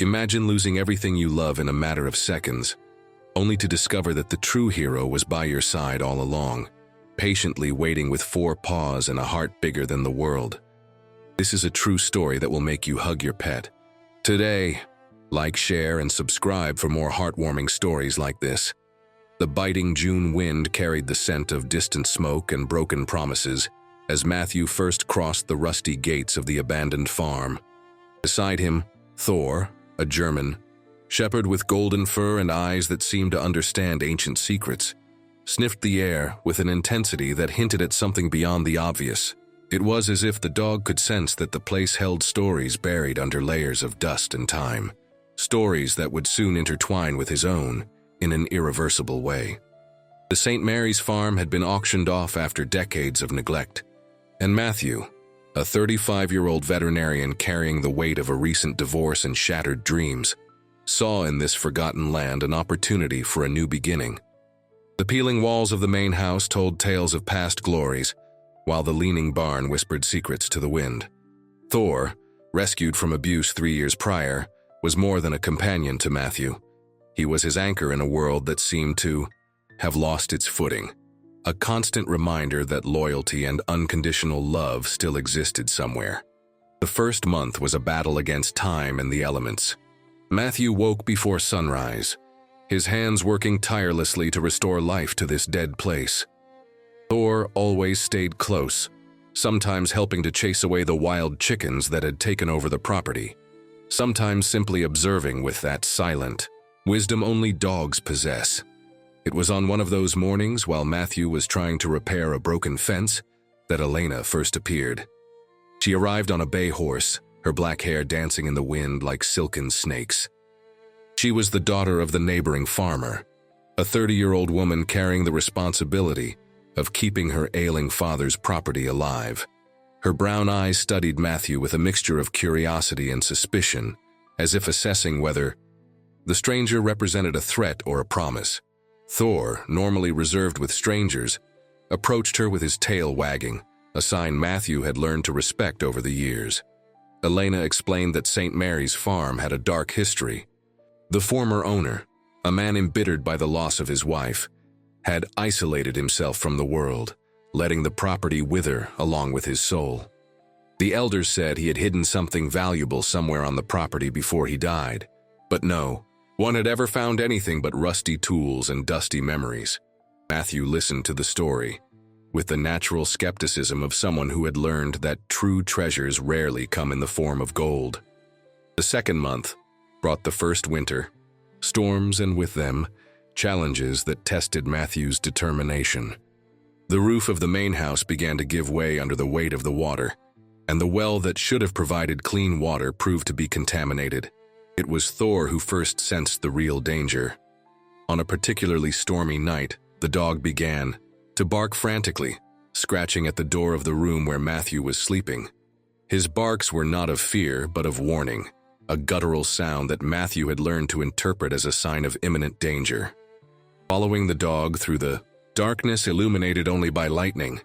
Imagine losing everything you love in a matter of seconds, only to discover that the true hero was by your side all along, patiently waiting with 4 paws and a heart bigger than the world. This is a true story that will make you hug your pet. Today, like, share, and subscribe for more heartwarming stories like this. The biting June wind carried the scent of distant smoke and broken promises as Matthew first crossed the rusty gates of the abandoned farm. Beside him, Thor, a German shepherd with golden fur and eyes that seemed to understand ancient secrets, sniffed the air with an intensity that hinted at something beyond the obvious. It was as if the dog could sense that the place held stories buried under layers of dust and time, stories that would soon intertwine with his own in an irreversible way. The St. Mary's farm had been auctioned off after decades of neglect, and Matthew, a 35-year-old veterinarian carrying the weight of a recent divorce and shattered dreams, saw in this forgotten land an opportunity for a new beginning. The peeling walls of the main house told tales of past glories, while the leaning barn whispered secrets to the wind. Thor, rescued from abuse 3 years prior, was more than a companion to Matthew. He was his anchor in a world that seemed to have lost its footing, a constant reminder that loyalty and unconditional love still existed somewhere. The first month was a battle against time and the elements. Matthew woke before sunrise, his hands working tirelessly to restore life to this dead place. Thor always stayed close, sometimes helping to chase away the wild chickens that had taken over the property, sometimes simply observing with that silent wisdom only dogs possess. It was on one of those mornings while Matthew was trying to repair a broken fence that Elena first appeared. She arrived on a bay horse, her black hair dancing in the wind like silken snakes. She was the daughter of the neighboring farmer, a 30-year-old woman carrying the responsibility of keeping her ailing father's property alive. Her brown eyes studied Matthew with a mixture of curiosity and suspicion, as if assessing whether the stranger represented a threat or a promise. Thor, normally reserved with strangers, approached her with his tail wagging, a sign Matthew had learned to respect over the years. Elena explained that St. Mary's farm had a dark history. The former owner, a man embittered by the loss of his wife, had isolated himself from the world, letting the property wither along with his soul. The elders said he had hidden something valuable somewhere on the property before he died, but no one had ever found anything but rusty tools and dusty memories. Matthew listened to the story with the natural skepticism of someone who had learned that true treasures rarely come in the form of gold. The second month brought the first winter, storms and with them, challenges that tested Matthew's determination. The roof of the main house began to give way under the weight of the water, and the well that should have provided clean water proved to be contaminated. It was Thor who first sensed the real danger. On a particularly stormy night, the dog began to bark frantically, scratching at the door of the room where Matthew was sleeping. His barks were not of fear, but of warning, a guttural sound that Matthew had learned to interpret as a sign of imminent danger. Following the dog through the darkness illuminated only by lightning,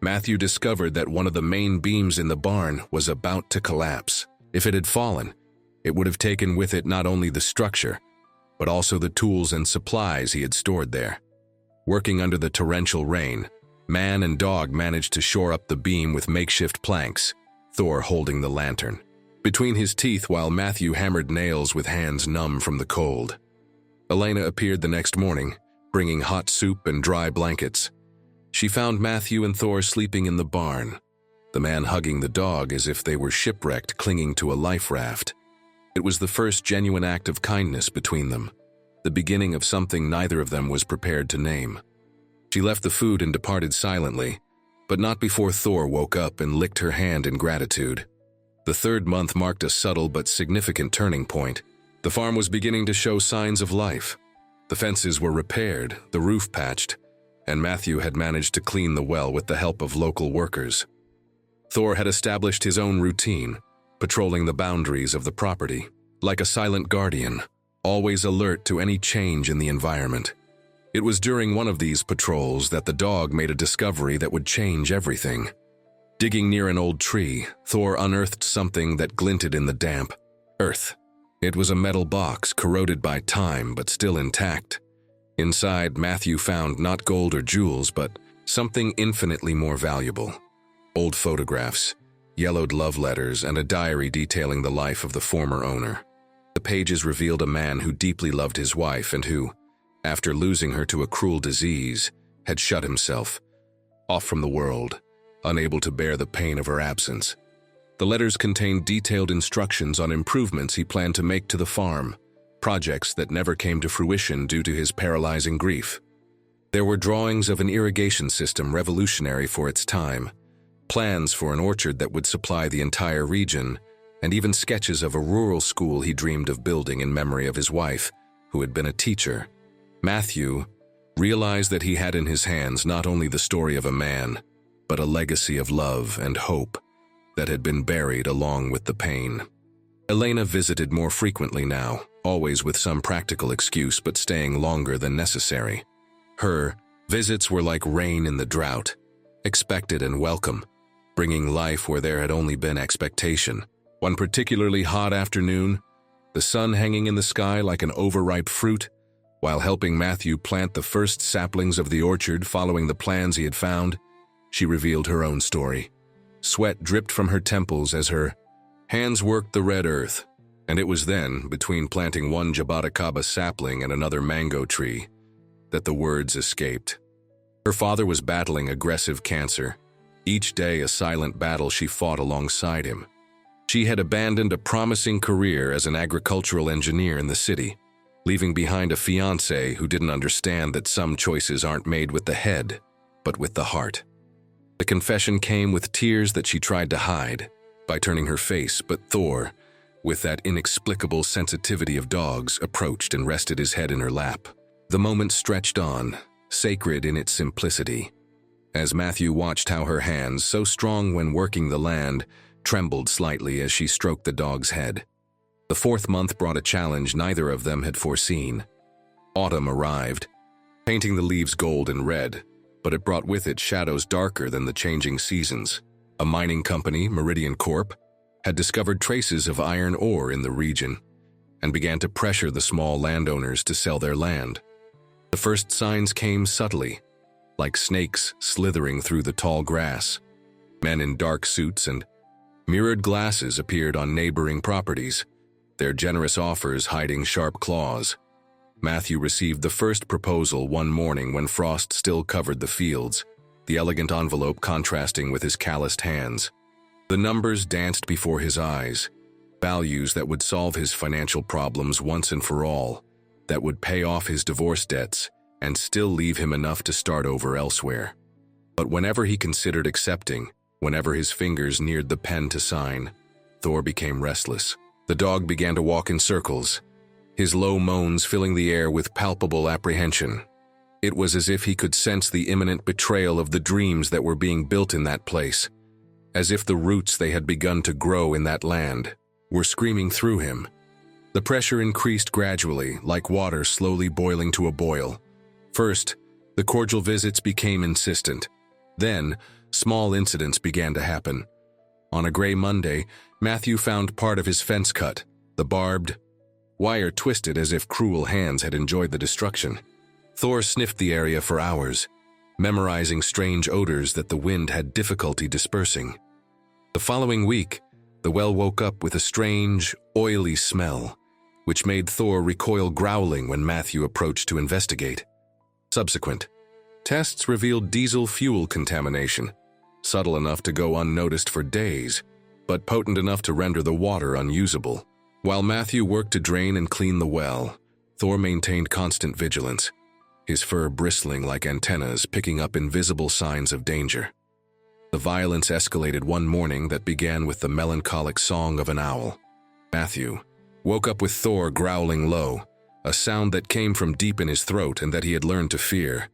Matthew discovered that one of the main beams in the barn was about to collapse. If it had fallen, it would have taken with it not only the structure, but also the tools and supplies he had stored there. Working under the torrential rain, man and dog managed to shore up the beam with makeshift planks, Thor holding the lantern between his teeth while Matthew hammered nails with hands numb from the cold. Elena appeared the next morning, bringing hot soup and dry blankets. She found Matthew and Thor sleeping in the barn, the man hugging the dog as if they were shipwrecked, clinging to a life raft. It was the first genuine act of kindness between them, the beginning of something neither of them was prepared to name. She left the food and departed silently, but not before Thor woke up and licked her hand in gratitude. The third month marked a subtle but significant turning point. The farm was beginning to show signs of life. The fences were repaired, the roof patched, and Matthew had managed to clean the well with the help of local workers. Thor had established his own routine, patrolling the boundaries of the property, like a silent guardian, always alert to any change in the environment. It was during one of these patrols that the dog made a discovery that would change everything. Digging near an old tree, Thor unearthed something that glinted in the damp earth. It was a metal box, corroded by time but still intact. Inside, Matthew found not gold or jewels, but something infinitely more valuable. Old photographs, yellowed love letters, and a diary detailing the life of the former owner. The pages revealed a man who deeply loved his wife and who, after losing her to a cruel disease, had shut himself off from the world, unable to bear the pain of her absence. The letters contained detailed instructions on improvements he planned to make to the farm, projects that never came to fruition due to his paralyzing grief. There were drawings of an irrigation system revolutionary for its time, plans for an orchard that would supply the entire region, and even sketches of a rural school he dreamed of building in memory of his wife, who had been a teacher. Matthew realized that he had in his hands not only the story of a man, but a legacy of love and hope that had been buried along with the pain. Elena visited more frequently now, always with some practical excuse but staying longer than necessary. Her visits were like rain in the drought, expected and welcome, bringing life where there had only been expectation. One particularly hot afternoon, the sun hanging in the sky like an overripe fruit, while helping Matthew plant the first saplings of the orchard following the plans he had found, she revealed her own story. Sweat dripped from her temples as her hands worked the red earth, and it was then, between planting one jaboticaba sapling and another mango tree, that the words escaped. Her father was battling aggressive cancer, each day a silent battle she fought alongside him. She had abandoned a promising career as an agricultural engineer in the city, leaving behind a fiancé who didn't understand that some choices aren't made with the head, but with the heart. The confession came with tears that she tried to hide by turning her face, but Thor, with that inexplicable sensitivity of dogs, approached and rested his head in her lap. The moment stretched on, sacred in its simplicity, as Matthew watched how her hands, so strong when working the land, trembled slightly as she stroked the dog's head. The fourth month brought a challenge neither of them had foreseen. Autumn arrived, painting the leaves gold and red, but it brought with it shadows darker than the changing seasons. A mining company, Meridian Corp., had discovered traces of iron ore in the region and began to pressure the small landowners to sell their land. The first signs came subtly, like snakes slithering through the tall grass. Men in dark suits and mirrored glasses appeared on neighboring properties, their generous offers hiding sharp claws. Matthew received the first proposal one morning when frost still covered the fields, the elegant envelope contrasting with his calloused hands. The numbers danced before his eyes, values that would solve his financial problems once and for all, that would pay off his divorce debts and still leave him enough to start over elsewhere. But whenever he considered accepting, whenever his fingers neared the pen to sign, Thor became restless. The dog began to walk in circles, his low moans filling the air with palpable apprehension. It was as if he could sense the imminent betrayal of the dreams that were being built in that place, as if the roots they had begun to grow in that land were screaming through him. The pressure increased gradually, like water slowly boiling to a boil. First, the cordial visits became insistent. Then, small incidents began to happen. On a gray Monday, Matthew found part of his fence cut, the barbed wire twisted as if cruel hands had enjoyed the destruction. Thor sniffed the area for hours, memorizing strange odors that the wind had difficulty dispersing. The following week, the well woke up with a strange, oily smell, which made Thor recoil growling when Matthew approached to investigate. Subsequent tests revealed diesel fuel contamination, subtle enough to go unnoticed for days, but potent enough to render the water unusable. While Matthew worked to drain and clean the well, Thor maintained constant vigilance, his fur bristling like antennas picking up invisible signs of danger. The violence escalated one morning that began with the melancholic song of an owl. Matthew woke up with Thor growling low, a sound that came from deep in his throat and that he had learned to fear.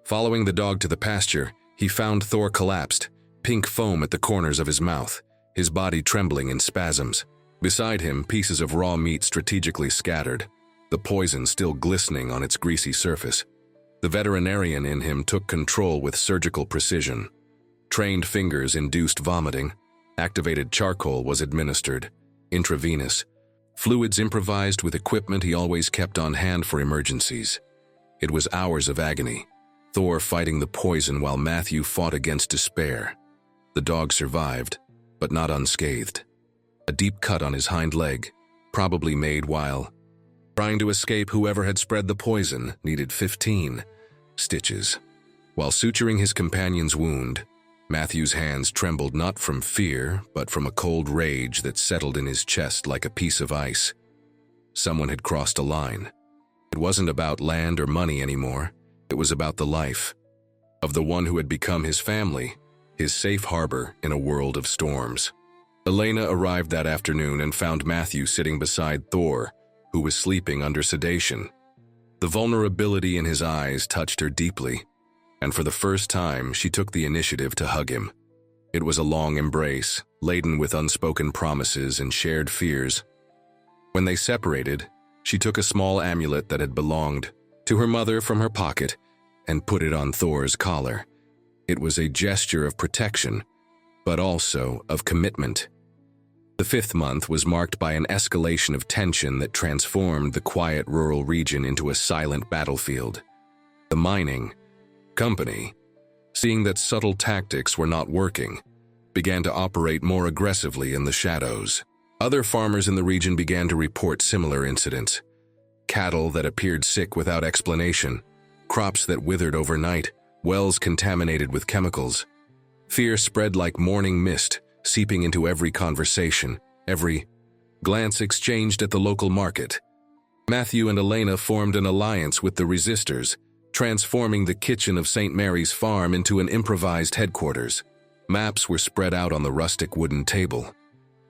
Following the dog to the pasture, he found Thor collapsed, pink foam at the corners of his mouth, his body trembling in spasms. Beside him, pieces of raw meat strategically scattered, the poison still glistening on its greasy surface. The veterinarian in him took control with surgical precision. Trained fingers induced vomiting. Activated charcoal was administered, intravenous. Fluids improvised with equipment he always kept on hand for emergencies. It was hours of agony, Thor fighting the poison while Matthew fought against despair. The dog survived, but not unscathed. A deep cut on his hind leg, probably made while trying to escape whoever had spread the poison, needed 15 stitches. While suturing his companion's wound, Matthew's hands trembled not from fear, but from a cold rage that settled in his chest like a piece of ice. Someone had crossed a line. It wasn't about land or money anymore. It was about the life of the one who had become his family, his safe harbor in a world of storms. Elena arrived that afternoon and found Matthew sitting beside Thor, who was sleeping under sedation. The vulnerability in his eyes touched her deeply, and for the first time she took the initiative to hug him. It was a long embrace, laden with unspoken promises and shared fears. When they separated, she took a small amulet that had belonged to her mother from her pocket and put it on Thor's collar. It was a gesture of protection, but also of commitment. The 5th month was marked by an escalation of tension that transformed the quiet rural region into a silent battlefield. The mining company, seeing that subtle tactics were not working, began to operate more aggressively in the shadows. Other farmers in the region began to report similar incidents. Cattle that appeared sick without explanation, crops that withered overnight, wells contaminated with chemicals. Fear spread like morning mist, seeping into every conversation, every glance exchanged at the local market. Matthew and Elena formed an alliance with the resistors, transforming the kitchen of St. Mary's farm into an improvised headquarters. Maps were spread out on the rustic wooden table,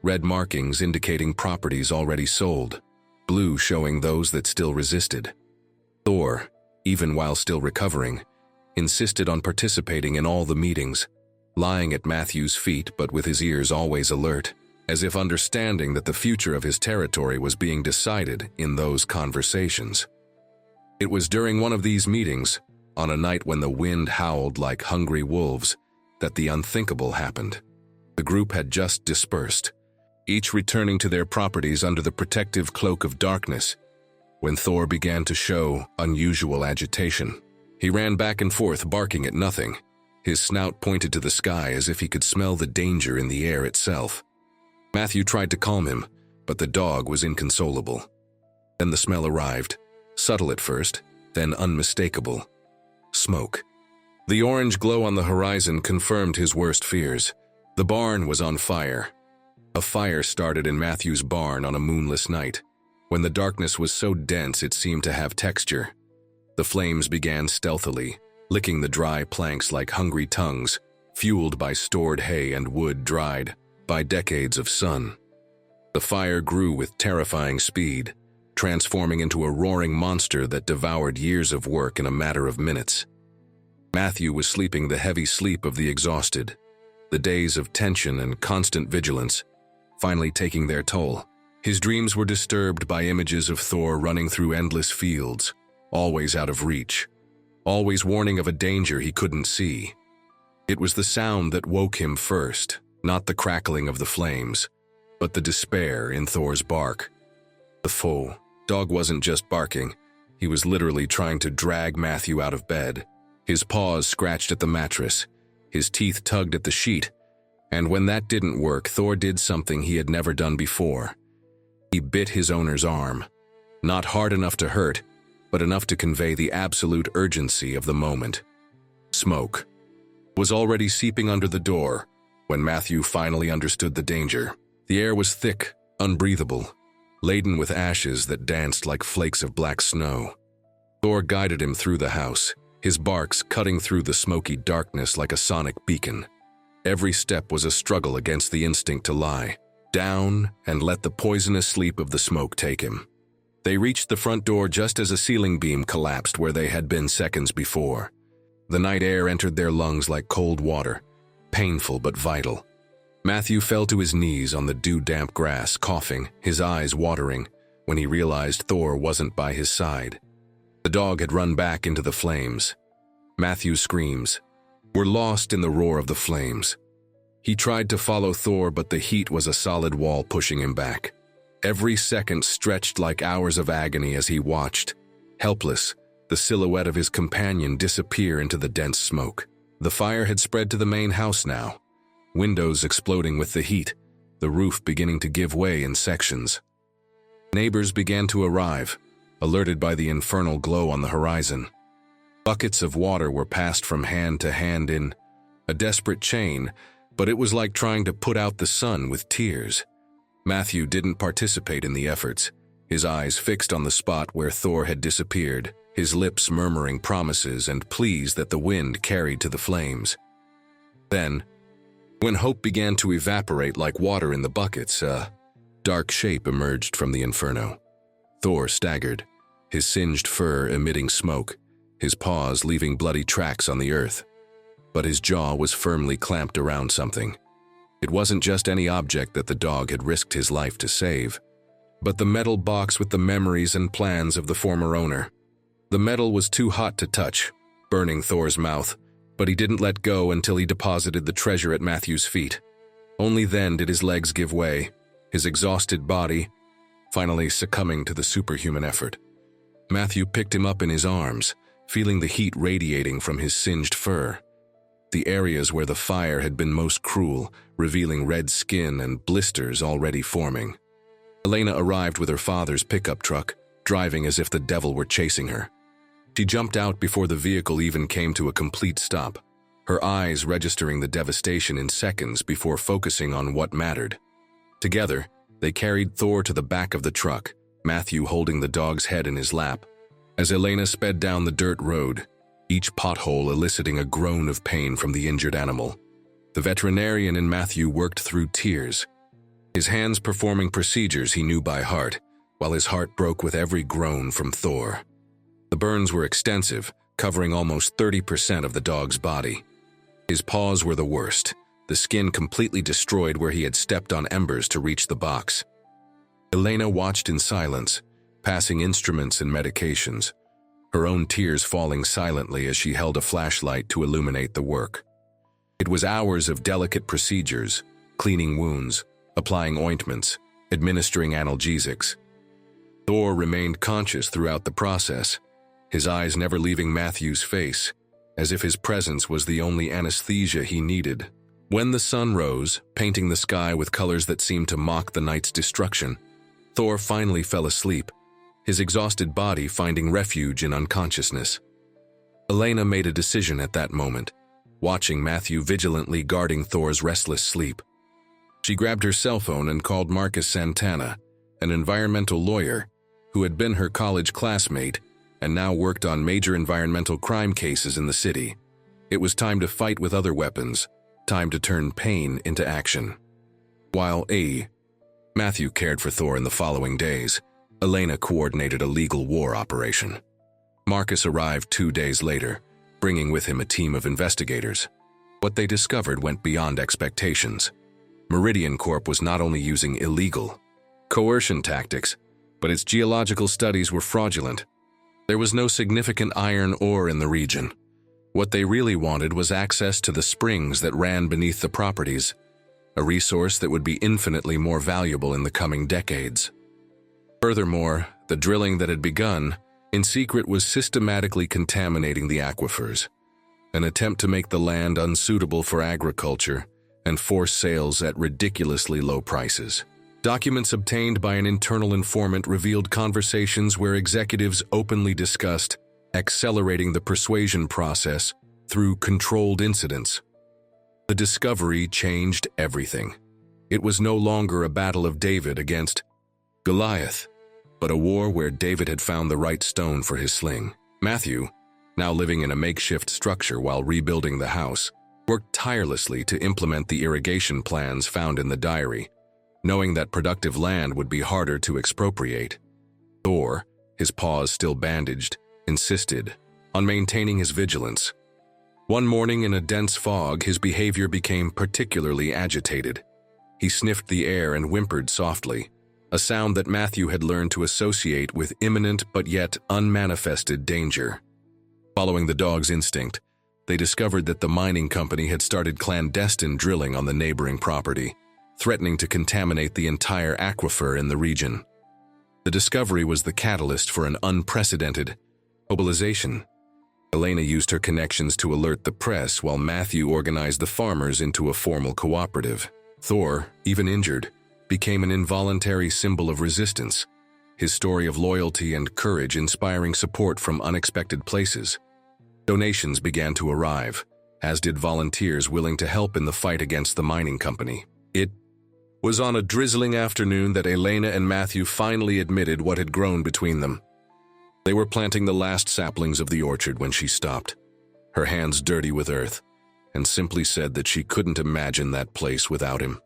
red markings indicating properties already sold, blue showing those that still resisted. Thor, even while still recovering, insisted on participating in all the meetings, lying at Matthew's feet but with his ears always alert, as if understanding that the future of his territory was being decided in those conversations. It was during one of these meetings, on a night when the wind howled like hungry wolves, that the unthinkable happened. The group had just dispersed, each returning to their properties under the protective cloak of darkness, when Thor began to show unusual agitation. He ran back and forth, barking at nothing. His snout pointed to the sky as if he could smell the danger in the air itself. Matthew tried to calm him, but the dog was inconsolable. Then the smell arrived, subtle at first, then unmistakable. Smoke. The orange glow on the horizon confirmed his worst fears. The barn was on fire. A fire started in Matthew's barn on a moonless night, when the darkness was so dense it seemed to have texture. The flames began stealthily, licking the dry planks like hungry tongues, fueled by stored hay and wood dried by decades of sun. The fire grew with terrifying speed, transforming into a roaring monster that devoured years of work in a matter of minutes. Matthew was sleeping the heavy sleep of the exhausted, the days of tension and constant vigilance finally taking their toll. His dreams were disturbed by images of Thor running through endless fields, always out of reach, always warning of a danger he couldn't see. It was the sound that woke him first, not the crackling of the flames, but the despair in Thor's bark. The dog wasn't just barking, he was literally trying to drag Matthew out of bed. His paws scratched at the mattress, his teeth tugged at the sheet, and when that didn't work, Thor did something he had never done before. He bit his owner's arm, not hard enough to hurt, but enough to convey the absolute urgency of the moment. Smoke was already seeping under the door when Matthew finally understood the danger. The air was thick, unbreathable, laden with ashes that danced like flakes of black snow. Thor guided him through the house, his barks cutting through the smoky darkness like a sonic beacon. Every step was a struggle against the instinct to lie down and let the poisonous sleep of the smoke take him. They reached the front door just as a ceiling beam collapsed where they had been seconds before. The night air entered their lungs like cold water, painful but vital. Matthew fell to his knees on the dew-damp grass, coughing, his eyes watering, when he realized Thor wasn't by his side. The dog had run back into the flames. Matthew's screams were lost in the roar of the flames. He tried to follow Thor, but the heat was a solid wall pushing him back. Every second stretched like hours of agony as he watched, helpless, the silhouette of his companion disappear into the dense smoke. The fire had spread to the main house now, windows exploding with the heat, the roof beginning to give way in sections. Neighbors began to arrive, alerted by the infernal glow on the horizon. Buckets of water were passed from hand to hand in a desperate chain, but it was like trying to put out the sun with tears. Matthew didn't participate in the efforts, his eyes fixed on the spot where Thor had disappeared, his lips murmuring promises and pleas that the wind carried to the flames. Then, when hope began to evaporate like water in the buckets, a dark shape emerged from the inferno. Thor staggered, his singed fur emitting smoke, his paws leaving bloody tracks on the earth. But his jaw was firmly clamped around something. It wasn't just any object that the dog had risked his life to save, but the metal box with the memories and plans of the former owner. The metal was too hot to touch, burning Thor's mouth, but he didn't let go until he deposited the treasure at Matthew's feet. Only then did his legs give way, his exhausted body finally succumbing to the superhuman effort. Matthew picked him up in his arms, feeling the heat radiating from his singed fur. The areas where the fire had been most cruel, revealing red skin and blisters already forming. Elena arrived with her father's pickup truck, driving as if the devil were chasing her. She jumped out before the vehicle even came to a complete stop, her eyes registering the devastation in seconds before focusing on what mattered. Together, they carried Thor to the back of the truck, Matthew holding the dog's head in his lap. As Elena sped down the dirt road, each pothole eliciting a groan of pain from the injured animal. The veterinarian in Matthew worked through tears, his hands performing procedures he knew by heart, while his heart broke with every groan from Thor. The burns were extensive, covering almost 30% of the dog's body. His paws were the worst, the skin completely destroyed where he had stepped on embers to reach the box. Elena watched in silence, passing instruments and medications, her own tears falling silently as she held a flashlight to illuminate the work. It was hours of delicate procedures, cleaning wounds, applying ointments, administering analgesics. Thor remained conscious throughout the process, his eyes never leaving Matthew's face, as if his presence was the only anesthesia he needed. When the sun rose, painting the sky with colors that seemed to mock the night's destruction, Thor finally fell asleep, his exhausted body finding refuge in unconsciousness. Elena made a decision at that moment, watching Matthew vigilantly guarding Thor's restless sleep. She grabbed her cell phone and called Marcus Santana, an environmental lawyer who had been her college classmate and now worked on major environmental crime cases in the city. It was time to fight with other weapons, time to turn pain into action. While Matthew cared for Thor in the following days, Elena coordinated a legal war operation. Marcus arrived 2 days later, bringing with him a team of investigators. What they discovered went beyond expectations. Meridian Corp was not only using illegal coercion tactics, but its geological studies were fraudulent. There was no significant iron ore in the region. What they really wanted was access to the springs that ran beneath the properties, a resource that would be infinitely more valuable in the coming decades. Furthermore, the drilling that had begun, in secret, was systematically contaminating the aquifers, an attempt to make the land unsuitable for agriculture and force sales at ridiculously low prices. Documents obtained by an internal informant revealed conversations where executives openly discussed accelerating the persuasion process through controlled incidents. The discovery changed everything. It was no longer a battle of David against Goliath, but a war where David had found the right stone for his sling. Matthew, now living in a makeshift structure while rebuilding the house, worked tirelessly to implement the irrigation plans found in the diary, knowing that productive land would be harder to expropriate. Thor, his paws still bandaged, insisted on maintaining his vigilance. One morning in a dense fog, his behavior became particularly agitated. He sniffed the air and whimpered softly, a sound that Matthew had learned to associate with imminent but yet unmanifested danger. Following the dog's instinct, they discovered that the mining company had started clandestine drilling on the neighboring property, threatening to contaminate the entire aquifer in the region. The discovery was the catalyst for an unprecedented mobilization. Elena used her connections to alert the press, while Matthew organized the farmers into a formal cooperative. Thor, even injured, became an involuntary symbol of resistance, his story of loyalty and courage inspiring support from unexpected places. Donations began to arrive, as did volunteers willing to help in the fight against the mining company. It was on a drizzling afternoon that Elena and Matthew finally admitted what had grown between them. They were planting the last saplings of the orchard when she stopped, her hands dirty with earth, and simply said that she couldn't imagine that place without him.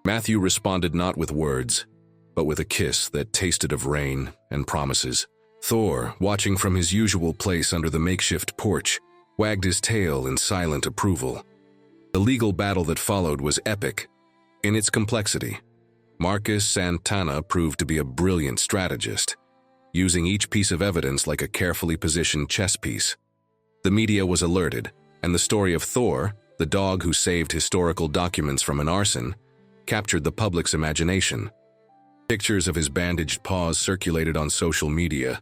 Matthew responded not with words, but with a kiss that tasted of rain and promises. Thor, watching from his usual place under the makeshift porch, wagged his tail in silent approval. The legal battle that followed was epic in its complexity. Marcus Santana proved to be a brilliant strategist, using each piece of evidence like a carefully positioned chess piece. The media was alerted, and the story of Thor, the dog who saved historical documents from an arson, captured the public's imagination. Pictures of his bandaged paws circulated on social media,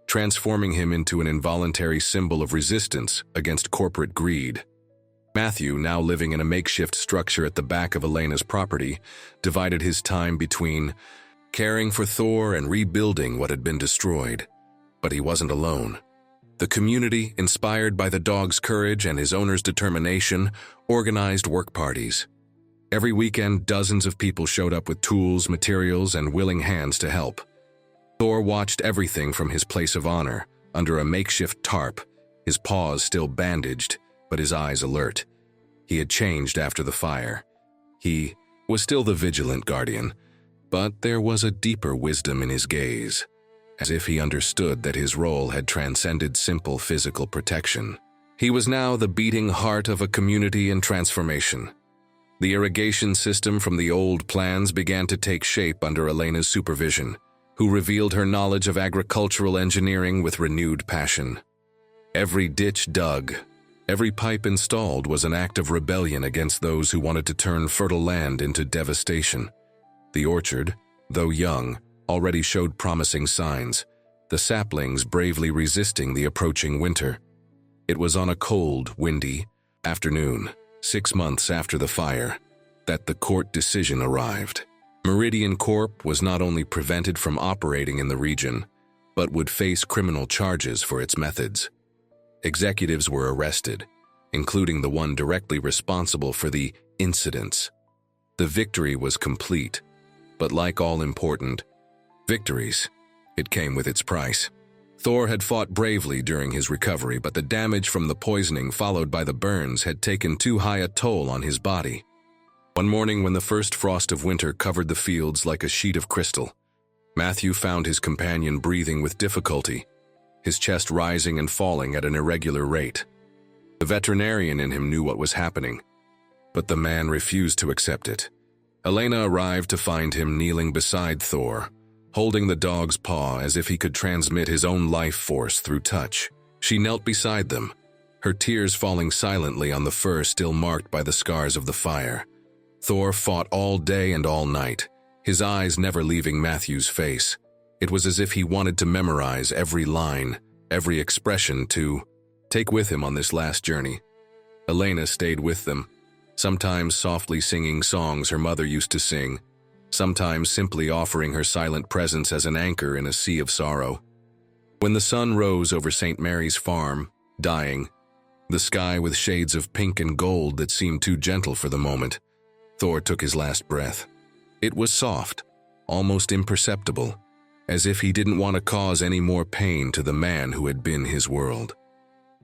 transforming him into an involuntary symbol of resistance against corporate greed. Matthew, now living in a makeshift structure at the back of Elena's property, divided his time between caring for Thor and rebuilding what had been destroyed. But he wasn't alone. The community, inspired by the dog's courage and his owner's determination, organized work parties. Every weekend, dozens of people showed up with tools, materials, and willing hands to help. Thor watched everything from his place of honor, under a makeshift tarp, his paws still bandaged, but his eyes alert. He had changed after the fire. He was still the vigilant guardian, but there was a deeper wisdom in his gaze, as if he understood that his role had transcended simple physical protection. He was now the beating heart of a community in transformation. The irrigation system from the old plans began to take shape under Elena's supervision, who revealed her knowledge of agricultural engineering with renewed passion. Every ditch dug, every pipe installed was an act of rebellion against those who wanted to turn fertile land into devastation. The orchard, though young, already showed promising signs, the saplings bravely resisting the approaching winter. It was on a cold, windy afternoon, 6 months after the fire, that the court decision arrived. Meridian Corp was not only prevented from operating in the region, but would face criminal charges for its methods. Executives were arrested, including the one directly responsible for the incidents. The victory was complete, but like all important victories, it came with its price. Thor had fought bravely during his recovery, but the damage from the poisoning followed by the burns had taken too high a toll on his body. One morning, when the first frost of winter covered the fields like a sheet of crystal, Matthew found his companion breathing with difficulty, his chest rising and falling at an irregular rate. The veterinarian in him knew what was happening, but the man refused to accept it. Elena arrived to find him kneeling beside Thor, holding the dog's paw as if he could transmit his own life force through touch. She knelt beside them, her tears falling silently on the fur still marked by the scars of the fire. Thor fought all day and all night, his eyes never leaving Matthew's face. It was as if he wanted to memorize every line, every expression to take with him on this last journey. Elena stayed with them, sometimes softly singing songs her mother used to sing, sometimes simply offering her silent presence as an anchor in a sea of sorrow. When the sun rose over St. Mary's farm, dying, the sky with shades of pink and gold that seemed too gentle for the moment, Thor took his last breath. It was soft, almost imperceptible, as if he didn't want to cause any more pain to the man who had been his world.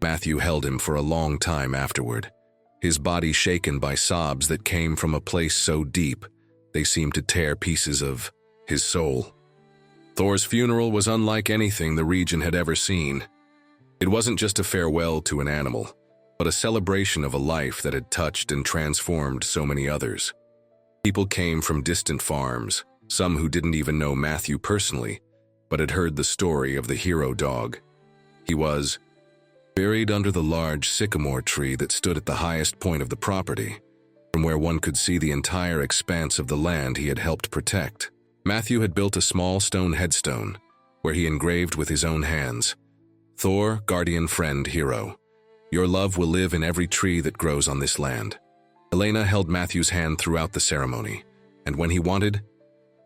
Matthew held him for a long time afterward, his body shaken by sobs that came from a place so deep they seemed to tear pieces of his soul. Thor's funeral was unlike anything the region had ever seen. It wasn't just a farewell to an animal, but a celebration of a life that had touched and transformed so many others. People came from distant farms, some who didn't even know Matthew personally, but had heard the story of the hero dog. He was buried under the large sycamore tree that stood at the highest point of the property. from where one could see the entire expanse of the land he had helped protect. Matthew had built a small stone headstone, where he engraved with his own hands, "Thor, guardian friend, hero. Your love will live in every tree that grows on this land." Elena held Matthew's hand throughout the ceremony, and when he wanted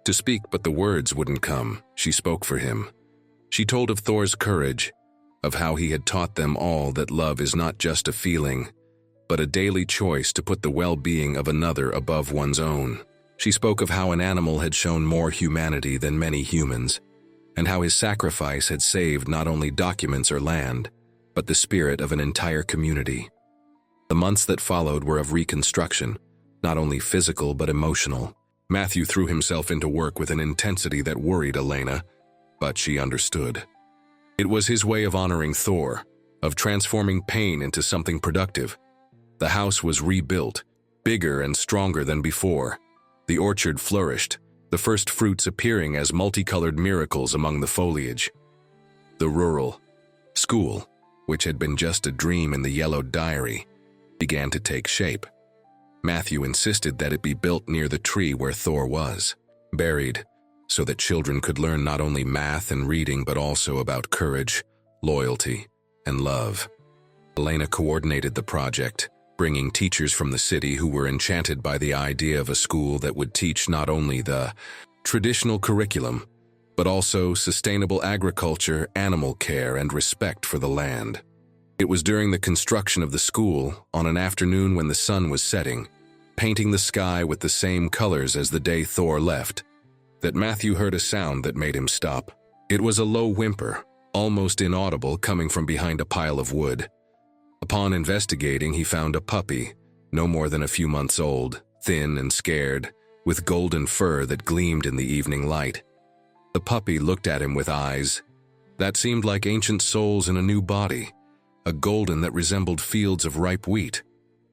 to speak but the words wouldn't come, she spoke for him. She told of Thor's courage, of how he had taught them all that love is not just a feeling, but a daily choice to put the well-being of another above one's own. She spoke of how an animal had shown more humanity than many humans, and how his sacrifice had saved not only documents or land, but the spirit of an entire community. The months that followed were of reconstruction, not only physical but emotional. Matthew threw himself into work with an intensity that worried Elena, but she understood. It was his way of honoring Thor, of transforming pain into something productive. The house was rebuilt, bigger and stronger than before. The orchard flourished, the first fruits appearing as multicolored miracles among the foliage. The rural school, which had been just a dream in the yellowed diary, began to take shape. Matthew insisted that it be built near the tree where Thor was, buried, so that children could learn not only math and reading but also about courage, loyalty, and love. Elena coordinated the project, bringing teachers from the city who were enchanted by the idea of a school that would teach not only the traditional curriculum, but also sustainable agriculture, animal care, and respect for the land. It was during the construction of the school, on an afternoon when the sun was setting, painting the sky with the same colors as the day Thor left, that Matthew heard a sound that made him stop. It was a low whimper, almost inaudible, coming from behind a pile of wood. Upon investigating, he found a puppy, no more than a few months old, thin and scared, with golden fur that gleamed in the evening light. The puppy looked at him with eyes that seemed like ancient souls in a new body, a golden that resembled fields of ripe wheat.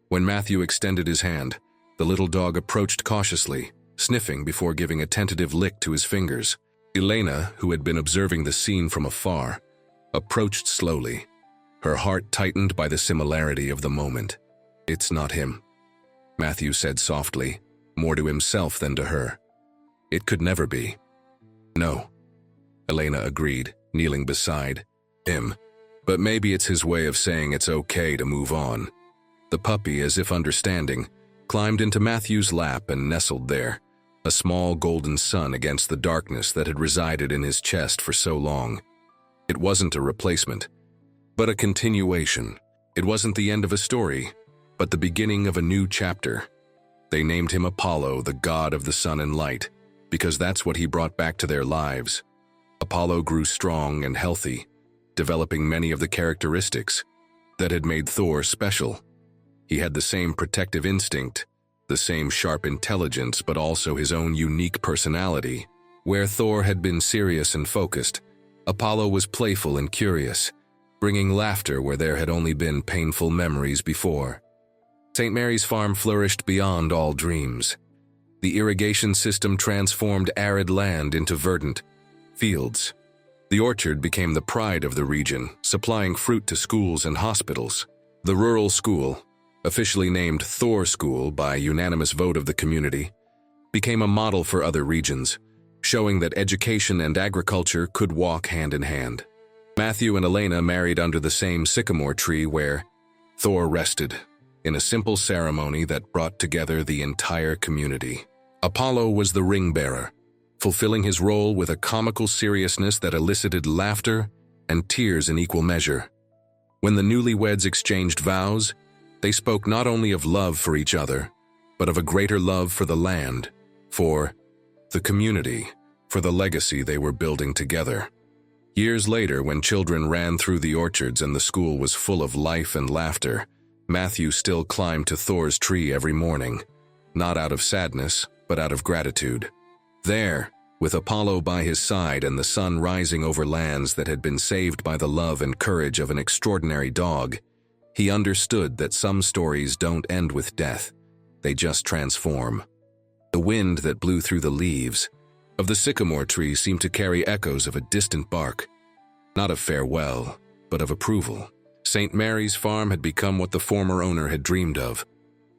When Matthew extended his hand, the little dog approached cautiously, sniffing before giving a tentative lick to his fingers. Elena, who had been observing the scene from afar, approached slowly, her heart tightened by the similarity of the moment. "It's not him," Matthew said softly, more to himself than to her. "It could never be." "No," Elena agreed, kneeling beside him. "But maybe it's his way of saying it's okay to move on." The puppy, as if understanding, climbed into Matthew's lap and nestled there, a small golden sun against the darkness that had resided in his chest for so long. It wasn't a replacement, but a continuation. It wasn't the end of a story, but the beginning of a new chapter. They named him Apollo, the god of the sun and light, because that's what he brought back to their lives. Apollo grew strong and healthy, developing many of the characteristics that had made Thor special. He had the same protective instinct, the same sharp intelligence, but also his own unique personality. Where Thor had been serious and focused, Apollo was playful and curious, bringing laughter where there had only been painful memories before. St. Mary's farm flourished beyond all dreams. The irrigation system transformed arid land into verdant fields. The orchard became the pride of the region, supplying fruit to schools and hospitals. The rural school, officially named Thor School by unanimous vote of the community, became a model for other regions, showing that education and agriculture could walk hand in hand. Matthew and Elena married under the same sycamore tree where Thor rested, in a simple ceremony that brought together the entire community. Apollo was the ring bearer, fulfilling his role with a comical seriousness that elicited laughter and tears in equal measure. When the newlyweds exchanged vows, they spoke not only of love for each other, but of a greater love for the land, for the community, for the legacy they were building together. Years later, when children ran through the orchards and the school was full of life and laughter, Matthew still climbed to Thor's tree every morning, not out of sadness, but out of gratitude. There, with Apollo by his side and the sun rising over lands that had been saved by the love and courage of an extraordinary dog, he understood that some stories don't end with death, they just transform. The wind that blew through the leaves of the sycamore tree seemed to carry echoes of a distant bark, not of farewell, but of approval. St. Mary's farm had become what the former owner had dreamed of,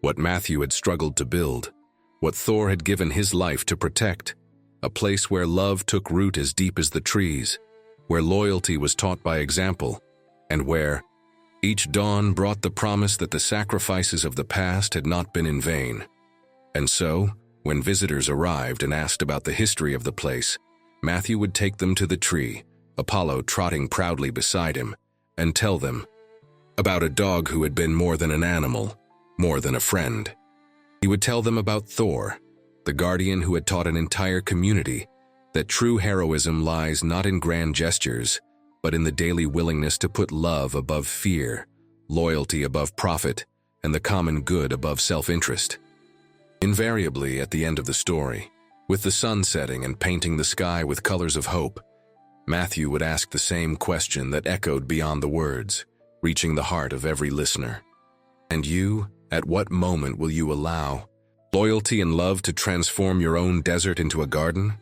what Matthew had struggled to build, what Thor had given his life to protect, a place where love took root as deep as the trees, where loyalty was taught by example, and where each dawn brought the promise that the sacrifices of the past had not been in vain. And so, when visitors arrived and asked about the history of the place, Matthew would take them to the tree, Apollo trotting proudly beside him, and tell them about a dog who had been more than an animal, more than a friend. He would tell them about Thor, the guardian who had taught an entire community that true heroism lies not in grand gestures, but in the daily willingness to put love above fear, loyalty above profit, and the common good above self-interest. Invariably, at the end of the story, with the sun setting and painting the sky with colors of hope, Matthew would ask the same question that echoed beyond the words, reaching the heart of every listener. And you, at what moment will you allow loyalty and love to transform your own desert into a garden?